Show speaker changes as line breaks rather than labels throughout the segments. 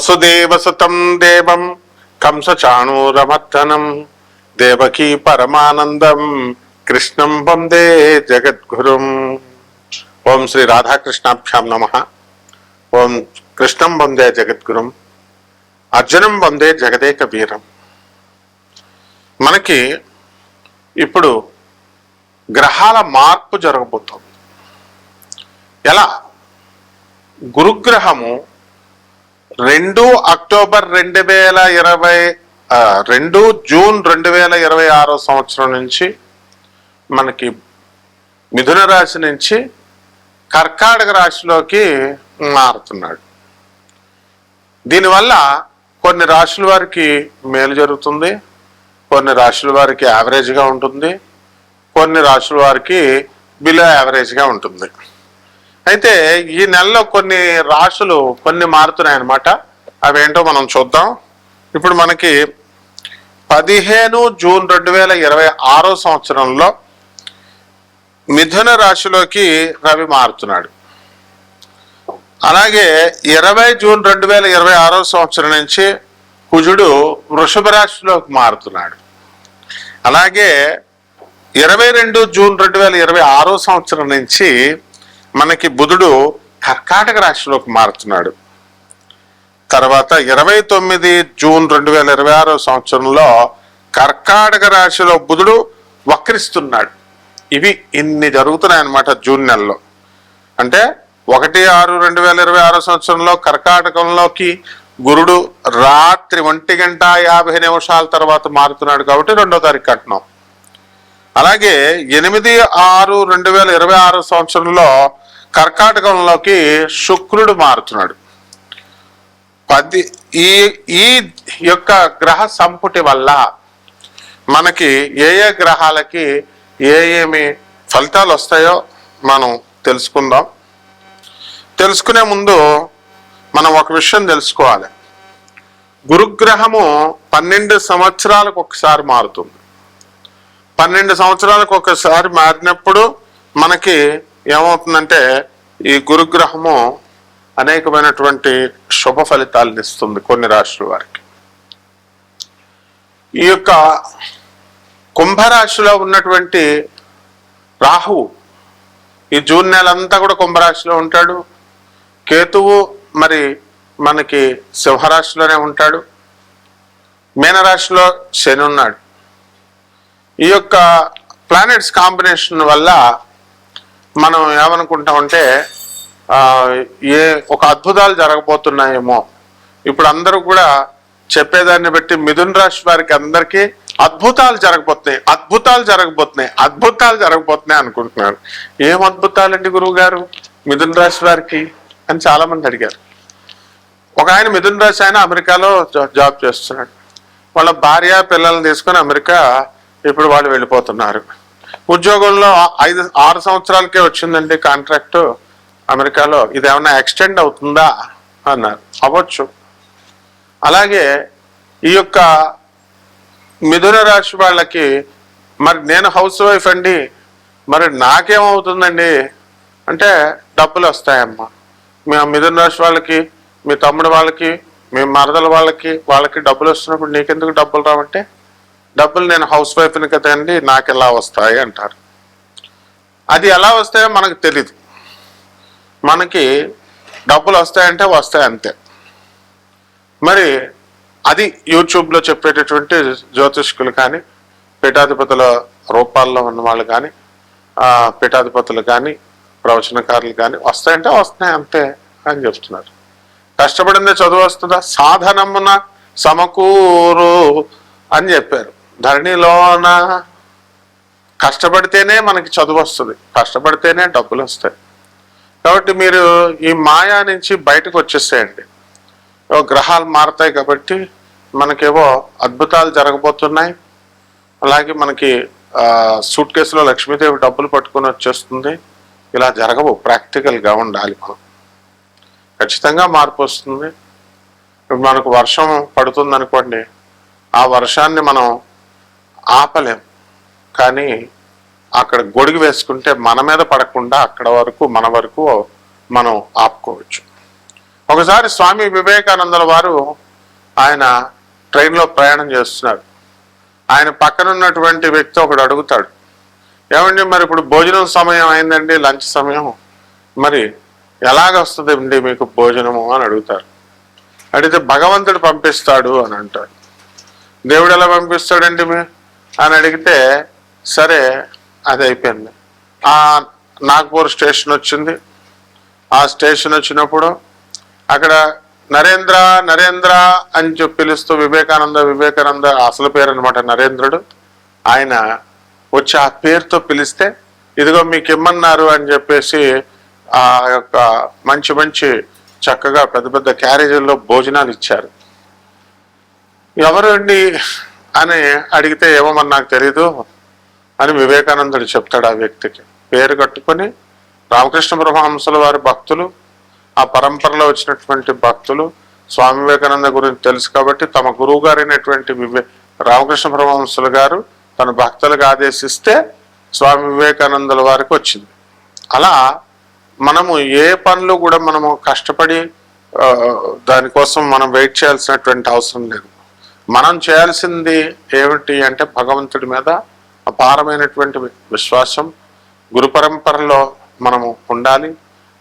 వసుదేవసుతం దేవం కంసచాణూరమర్దనం దేవకీ పరమానందం కృష్ణం వందే జగద్గురుం. ఓం శ్రీ రాధాకృష్ణాభ్యాం నమః. ఓం కృష్ణం వందే జగద్గురుం, అర్జునం వందే జగదేక వీరం. మనకి ఇప్పుడు గ్రహాల మార్పు జరగబోతోంది. ఎలా? గురుగ్రహము 2 అక్టోబర్ 2 జూన్ 2026 సంవత్సరం నుంచి మనకి మిథున రాశి నుంచి కర్కాటక రాశిలోకి మారుతున్నాడు. దీనివల్ల కొన్ని రాశుల వారికి మేలు జరుగుతుంది, కొన్ని రాశుల వారికి యావరేజ్గా ఉంటుంది, కొన్ని రాశుల వారికి బిలో యావరేజ్గా ఉంటుంది. అయితే ఈ నెలలో కొన్ని రాశులు కొన్ని మారుతున్నాయి అన్నమాట. అవేంటో మనం చూద్దాం. ఇప్పుడు మనకి 15 జూన్ 2026 సంవత్సరంలో మిథున రాశిలోకి రవి మారుతున్నాడు. అలాగే 20 జూన్ 2026 సంవత్సరం నుంచి కుజుడు వృషభ రాశిలోకి మారుతున్నాడు. అలాగే 22 జూన్ 2026 సంవత్సరం నుంచి మనకి బుధుడు కర్కాటక రాశిలోకి మారుతున్నాడు. తర్వాత 29 జూన్ 2026 సంవత్సరంలో కర్కాటక రాశిలో బుధుడు వక్రిస్తున్నాడు. ఇవి ఇన్ని జరుగుతున్నాయన్నమాట జూన్ నెలలో. అంటే 1/6/2026 సంవత్సరంలో కర్కాటకంలోకి గురుడు రాత్రి 1:50 తర్వాత మారుతున్నాడు కాబట్టి 2వ తారీఖు కట్నం. అలాగే 8/6/2026 సంవత్సరంలో కర్కాటకంలోకి శుక్రుడు మారుతున్నాడు. ఈ యొక్క గ్రహ సంపుటి వల్ల మనకి ఏ ఏ గ్రహాలకి ఏమి ఫలితాలు వస్తాయో మనం తెలుసుకుందాం. తెలుసుకునే ముందు మనం ఒక విషయం తెలుసుకోవాలి. గురుగ్రహము 12 సంవత్సరాలకు ఒకసారి మారుతుంది. 12 సంవత్సరాలకు ఒకసారి మారినప్పుడు మనకి ఏమవుతుందంటే ఈ గురుగ్రహము అనేకమైనటువంటి శుభ ఫలితాలను ఇస్తుంది కొన్ని రాశుల వారికి. ఈ యొక్క కుంభరాశిలో ఉన్నటువంటి రాహువు ఈ జూన్ నెలంతా కూడా కుంభరాశిలో ఉంటాడు. కేతువు మరి మనకి సింహరాశిలోనే ఉంటాడు. మీనరాశిలో శని ఉన్నాడు. ఈ యొక్క ప్లానెట్స్ కాంబినేషన్ వల్ల మనం ఏమనుకుంటామంటే ఒక అద్భుతాలు జరగబోతున్నాయేమో. ఇప్పుడు అందరూ కూడా చెప్పేదాన్ని బట్టి మిథున రాశి వారికి అందరికీ అద్భుతాలు జరగబోతున్నాయి అనుకుంటున్నారు. ఏం అద్భుతాలండి గురువు గారు మిథున రాశి వారికి అని చాలా మంది అడిగారు. ఒక ఆయన మిథున రాశి ఆయన అమెరికాలో జాబ్ చేస్తున్నాడు. వాళ్ళ భార్య పిల్లల్ని తీసుకొని అమెరికా ఇప్పుడు వాళ్ళు వెళ్ళిపోతున్నారు. ఉద్యోగంలో 6 సంవత్సరాలకే వచ్చిందండి కాంట్రాక్టు అమెరికాలో. ఇది ఏమన్నా ఎక్స్టెండ్ అవుతుందా అన్నారు. అవ్వచ్చు. అలాగే ఈ యొక్క మిథున రాశి వాళ్ళకి మరి నేను హౌస్ వైఫ్ అండి, మరి నాకేమవుతుందండి అంటే డబ్బులు వస్తాయమ్మా. మీ మిథున రాశి వాళ్ళకి, మీ తమ్ముడు వాళ్ళకి, మీ మరదల వాళ్ళకి డబ్బులు వస్తున్నప్పుడు నీకెందుకు డబ్బులు రావంటే, డబ్బులు నేను హౌస్ వైఫ్ని కదండి నాకు ఎలా వస్తాయి అంటారు. అది ఎలా వస్తాయో మనకు తెలీదు. మనకి డబ్బులు వస్తాయంటే వస్తాయి అంతే. మరి అది యూట్యూబ్లో చెప్పేటటువంటి జ్యోతిష్కులు కానీ, పీఠాధిపతుల రూపాల్లో ఉన్న వాళ్ళు కానీ, పీఠాధిపతులు కానీ, ప్రవచనకారులు కానీ వస్తాయంటే వస్తున్నాయి అంతే అని చెప్తున్నారు. కష్టపడిందే చదువు వస్తుందా? సాధనమున సమకూరు అని చెప్పారు. ధరణిలోన కష్టపడితేనే మనకి చదువు వస్తుంది, కష్టపడితేనే డబ్బులు వస్తాయి. కాబట్టి మీరు ఈ మాయా నుంచి బయటకు వచ్చేసేయండి. గ్రహాలు మారుతాయి కాబట్టి మనకేవో అద్భుతాలు జరగబోతున్నాయి. అలాగే మనకి సూట్ కేసులో లక్ష్మీదేవి డబ్బులు పట్టుకొని వచ్చేస్తుంది. ఇలా జరగవు. ప్రాక్టికల్గా ఉండాలి. మనం ఖచ్చితంగా మార్పు వస్తుంది. ఇప్పుడు మనకు వర్షం పడుతుంది అనుకోండి, ఆ వర్షాన్ని మనం ఆపలేం, కానీ అక్కడ గొడుగు వేసుకుంటే మన మీద పడకుండా అక్కడ వరకు మన వరకు మనం ఆపుకోవచ్చు. ఒకసారి స్వామి వివేకానందుల వారు ఆయన ట్రైన్లో ప్రయాణం చేస్తున్నారు. ఆయన పక్కన ఉన్నటువంటి వ్యక్తి ఒకడు అడుగుతాడు, ఏమండి మరి ఇప్పుడు భోజనం సమయం అయిందండి, లంచ్ సమయం, మరి ఎలాగొస్తుందండి మీకు భోజనము అని అడుగుతారు. అడిగితే భగవంతుడు పంపిస్తాడు అని అంటాడు. దేవుడు ఎలా పంపిస్తాడండి అని అడిగితే, సరే అది అయిపోయింది. ఆ నాగ్పూర్ స్టేషన్ వచ్చింది. ఆ స్టేషన్ వచ్చినప్పుడు అక్కడ నరేంద్ర నరేంద్ర అని చెప్పి పిలుస్తూ వివేకానంద అసలు పేరు అనమాట నరేంద్రుడు. ఆయన వచ్చి ఆ పేరుతో పిలిస్తే, ఇదిగో మీకు ఇమ్మన్నారు అని చెప్పేసి ఆ యొక్క మంచి మంచి చక్కగా పెద్ద పెద్ద క్యారేజీల్లో భోజనాలు ఇచ్చారు. ఎవరు అండి అని అడిగితే, ఏమోమని నాకు తెలీదు అని వివేకానందుడు చెప్తాడు. ఆ వ్యక్తికి పేరు కట్టుకొని రామకృష్ణ పరమహంసుల వారి భక్తులు, ఆ పరంపరలో వచ్చినటువంటి భక్తులు స్వామి వివేకానంద గురించి తెలుసు కాబట్టి తమ గురువు గారైనటువంటి రామకృష్ణ పరమహంసులు గారు తన భక్తులకు ఆదేశిస్తే స్వామి వివేకానందుల వారికి వచ్చింది. అలా మనము ఏ పనులు కూడా మనము కష్టపడి దానికోసం మనం వెయిట్ చేయాల్సినటువంటి అవసరం లేదు. మనం చేయాల్సింది ఏమిటి అంటే భగవంతుడి మీద అపారమైనటువంటి విశ్వాసం, గురు పరంపరలో మనము ఉండాలి.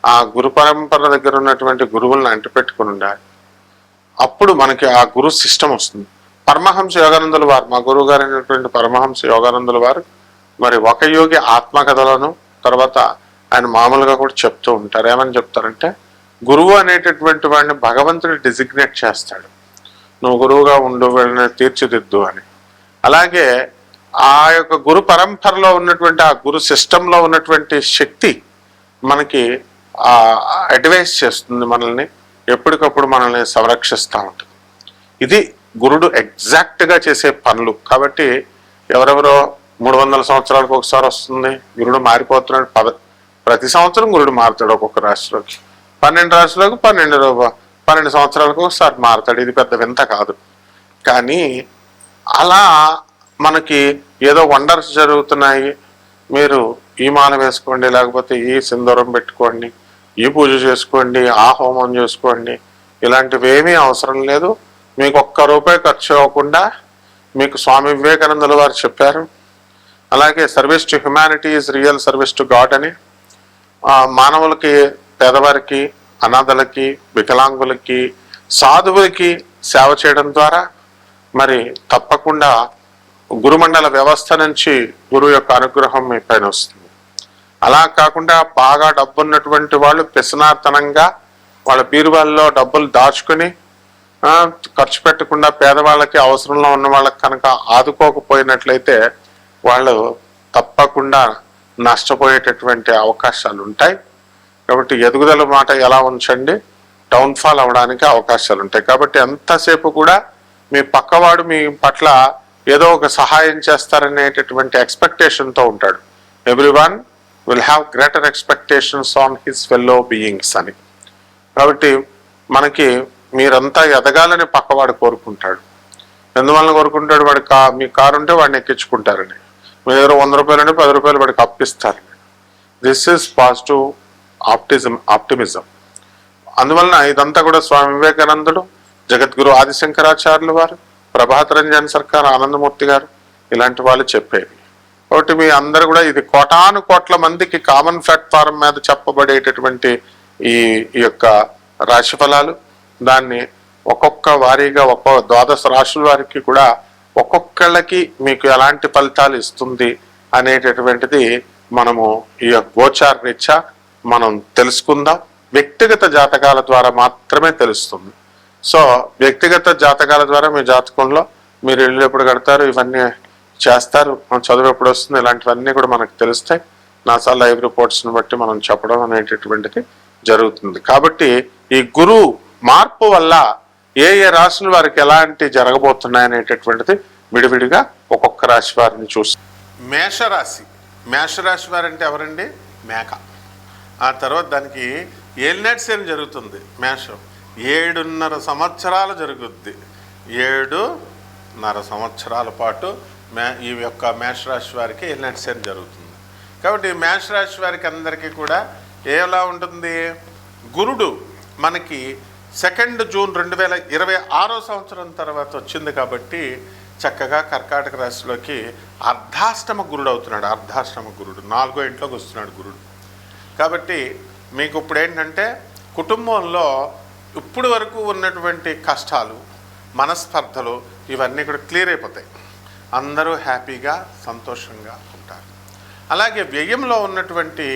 ఆ గురు పరంపర దగ్గర ఉన్నటువంటి గురువులను అంటిపెట్టుకుని ఉండాలి. అప్పుడు మనకి ఆ గురు సిస్టమ్ వస్తుంది. పరమహంస యోగానందుల వారు, మా గురువు గారు అయినటువంటి పరమహంస యోగానందుల వారు మరి ఒక యోగి ఆత్మకథలను తర్వాత ఆయన మామూలుగా కూడా చెప్తూ ఉంటారు. ఏమని చెప్తారంటే, గురువు అనేటటువంటి వాడిని భగవంతుడు డిజిగ్నేట్ చేస్తాడు, నువ్వు గురువుగా ఉండు, వీళ్ళని తీర్చిదిద్దు అని. అలాగే ఆ యొక్క గురు పరంపరలో ఉన్నటువంటి ఆ గురు సిస్టంలో ఉన్నటువంటి శక్తి మనకి అడ్వైస్ చేస్తుంది, మనల్ని ఎప్పటికప్పుడు మనల్ని సంరక్షిస్తూ ఉంటుంది. ఇది గురుడు ఎగ్జాక్ట్గా చేసే పనులు. కాబట్టి ఎవరెవరో 300 సంవత్సరాలకు ఒకసారి వస్తుంది, గురుడు మారిపోతున్నాడు. ప్రతి సంవత్సరం గురుడు మారుతాడు. ఒక్కొక్క రాశిలోకి 12 రాశులకు 12 సంవత్సరాలకు ఒకసారి మారుతాడు. ఇది పెద్ద వింత కాదు. కానీ అలా మనకి ఏదో వండర్స్ జరుగుతున్నాయి, మీరు ఈ మాల వేసుకోండి, లేకపోతే ఈ సింధూరం పెట్టుకోండి, ఈ పూజ చేసుకోండి, ఆ హోమం చేసుకోండి, ఇలాంటివి ఏమీ అవసరం లేదు. మీకు ₹1 ఖర్చు అవ్వకుండా మీకు స్వామి వివేకానందుల వారు చెప్పారు. అలాగే service to humanity is real service to God అని, మానవులకి, పేదవారికి, అనాథలకి, వికలాంగులకి, సాధువులకి సేవ చేయడం ద్వారా మరి తప్పకుండా గురుమండల వ్యవస్థ నుంచి గురువు యొక్క అనుగ్రహం మీ పైన వస్తుంది. అలా కాకుండా బాగా డబ్బున్నటువంటి వాళ్ళు పిసనార్తనంగా వాళ్ళ బీరువాల్లో డబ్బులు దాచుకుని ఖర్చు పెట్టకుండా పేదవాళ్ళకి, అవసరంలో ఉన్న వాళ్ళకి కనుక ఆదుకోకపోయినట్లయితే వాళ్ళు తప్పకుండా నష్టపోయేటటువంటి అవకాశాలు ఉంటాయి. కాబట్టి ఎదుగుదల మాట ఎలా ఉంచండి, డౌన్ఫాల్ అవడానికి అవకాశాలు ఉంటాయి. కాబట్టి ఎంతసేపు కూడా మీ పక్కవాడు మీ పట్ల ఏదో ఒక సహాయం చేస్తారనేటటువంటి ఎక్స్పెక్టేషన్తో ఉంటాడు. Everyone will have greater expectations on his fellow beings అని. కాబట్టి మనకి మీరంతా ఎదగాలని పక్కవాడు కోరుకుంటాడు. ఎందువలన కోరుకుంటాడు? వాడి మీ కారు ఉంటే వాడిని ఎక్కించుకుంటారని, మీ దగ్గర ₹100 అంటే ₹10 వాడికి అప్పిస్తారని. This is positive optimism. అందువలన ఇదంతా కూడా స్వామి వివేకానందుడు, జగద్గురు ఆదిశంకరాచార్యులు వారు, ప్రభాత్ రంజన్ సర్కార్, ఆనందమూర్తి గారు ఇలాంటి వాళ్ళు చెప్పేవి. కాబట్టి మీ అందరూ కూడా ఇది కోటాను కోట్ల మందికి కామన్ ప్లాట్ఫారం మీద చెప్పబడేటటువంటి ఈ యొక్క రాశి ఫలాలు, దాన్ని ఒక్కొక్క వారీగా ఒక్కొక్క 12 రాశుల వారికి కూడా ఒక్కొక్కళ్ళకి మీకు ఎలాంటి ఫలితాలు ఇస్తుంది అనేటటువంటిది మనము ఈ గోచార రీత్యా మనం తెలుసుకుందాం. వ్యక్తిగత జాతకాల ద్వారా మాత్రమే తెలుస్తుంది. సో వ్యక్తిగత జాతకాల ద్వారా మీ జాతకంలో మీరు ఇల్లు ఎప్పుడు కడతారు, ఇవన్నీ చేస్తారు, చదువు ఎప్పుడు వస్తుంది, ఇలాంటివన్నీ కూడా మనకు తెలుస్తాయి. నాసా లైవ్ రిపోర్ట్స్ని బట్టి మనం చెప్పడం అనేటటువంటిది జరుగుతుంది. కాబట్టి ఈ గురువు మార్పు వల్ల ఏ ఏ రాశుల వారికి ఎలాంటి జరగబోతున్నాయి అనేటటువంటిది విడివిడిగా ఒక్కొక్క రాశి వారిని చూస్తాం. మేషరాశి వారంటే ఎవరండి? మేక. ఆ తర్వాత దానికి ఏలినాటి శని జరుగుతుంది. మేషం 7.5 సంవత్సరాలు జరుగుద్ది. 7.5 సంవత్సరాల పాటు ఈ యొక్క మేషరాశి వారికి ఏలినాటి శని జరుగుతుంది. కాబట్టి మేషరాశి వారికి అందరికీ కూడా ఎలా ఉంటుంది? గురుడు మనకి 2 జూన్ 2026 సంవత్సరం తర్వాత వచ్చింది కాబట్టి చక్కగా కర్కాటక రాశిలోకి అర్ధాష్టమ గురుడు అవుతున్నాడు. అర్ధాష్టమ గురుడు 4వ ఇంట్లోకి వస్తున్నాడు గురుడు. కాబట్టి మీకు ఇప్పుడు ఏంటంటే కుటుంబంలో ఇప్పుడు వరకు ఉన్నటువంటి కష్టాలు, మనస్పర్ధలు ఇవన్నీ కూడా క్లియర్ అయిపోతాయి. అందరూ హ్యాపీగా సంతోషంగా ఉంటారు. అలాగే వ్యయంలో ఉన్నటువంటి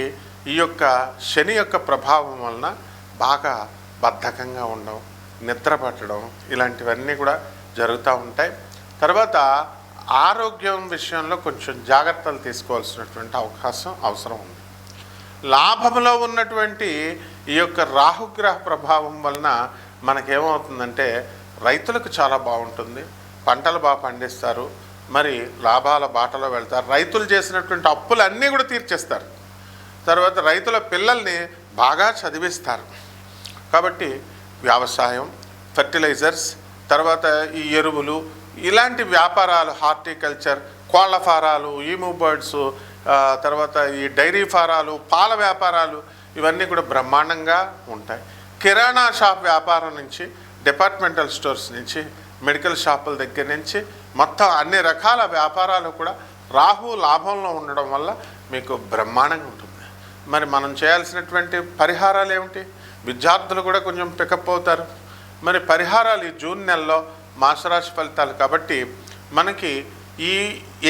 ఈ యొక్క శని యొక్క ప్రభావం వలన బాగా బద్ధకంగా ఉండడం, నిద్ర పట్టడం ఇలాంటివన్నీ కూడా జరుగుతూ ఉంటాయి. తర్వాత ఆరోగ్యం విషయంలో కొంచెం జాగ్రత్తలు తీసుకోవాల్సినటువంటి అవసరం ఉంది. లాభంలో ఉన్నటువంటి ఈ యొక్క రాహుగ్రహ ప్రభావం వలన మనకేమవుతుందంటే రైతులకు చాలా బాగుంటుంది. పంటలు బాగా పండిస్తారు, మరి లాభాల బాటలో వెళ్తారు. రైతులు చేసినటువంటి అప్పులన్నీ కూడా తీర్చేస్తారు. తర్వాత రైతుల పిల్లల్ని బాగా చదివిస్తారు. కాబట్టి వ్యవసాయం, ఫెర్టిలైజర్స్, తర్వాత ఈ ఎరువులు ఇలాంటి వ్యాపారాలు, హార్టికల్చర్, కోళ్ల ఫారాలు, ఈమూ బర్డ్స్, తర్వాత ఈ డైరీ ఫారాలు, పాల వ్యాపారాలు ఇవన్నీ కూడా బ్రహ్మాండంగా ఉంటాయి. కిరాణా షాప్ వ్యాపారం నుంచి, డిపార్ట్మెంటల్ స్టోర్స్ నుంచి, మెడికల్ షాపుల దగ్గర నుంచి మొత్తం అన్ని రకాల వ్యాపారాలు కూడా రాహు లాభంలో ఉండడం వల్ల మీకు బ్రహ్మాండంగా ఉంటుంది. మరి మనం చేయాల్సినటువంటి పరిహారాలు ఏమిటి? విద్యార్థులు కూడా కొంచెం పికప్ అవుతారు. మరి పరిహారాలు ఈ జూన్ నెలలో మాసరాశి ఫలితాలు కాబట్టి మనకి ఈ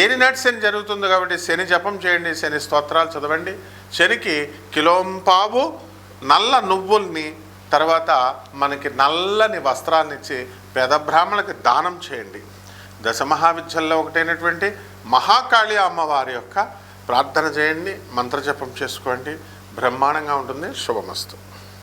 ఏలినాటి శని జరుగుతుంది కాబట్టి శని జపం చేయండి, శని స్తోత్రాలు చదవండి. శనికి కిలోంపావు నల్ల నువ్వుల్ని, తర్వాత మనకి నల్లని వస్త్రాలనిచ్చి పేద బ్రాహ్మణులకి దానం చేయండి. దశమహావిద్యల్లో ఒకటైనటువంటి మహాకాళి అమ్మవారి యొక్క ప్రార్థన చేయండి, మంత్రజపం చేసుకోండి. బ్రహ్మాండంగా ఉంటుంది. శుభమస్తు.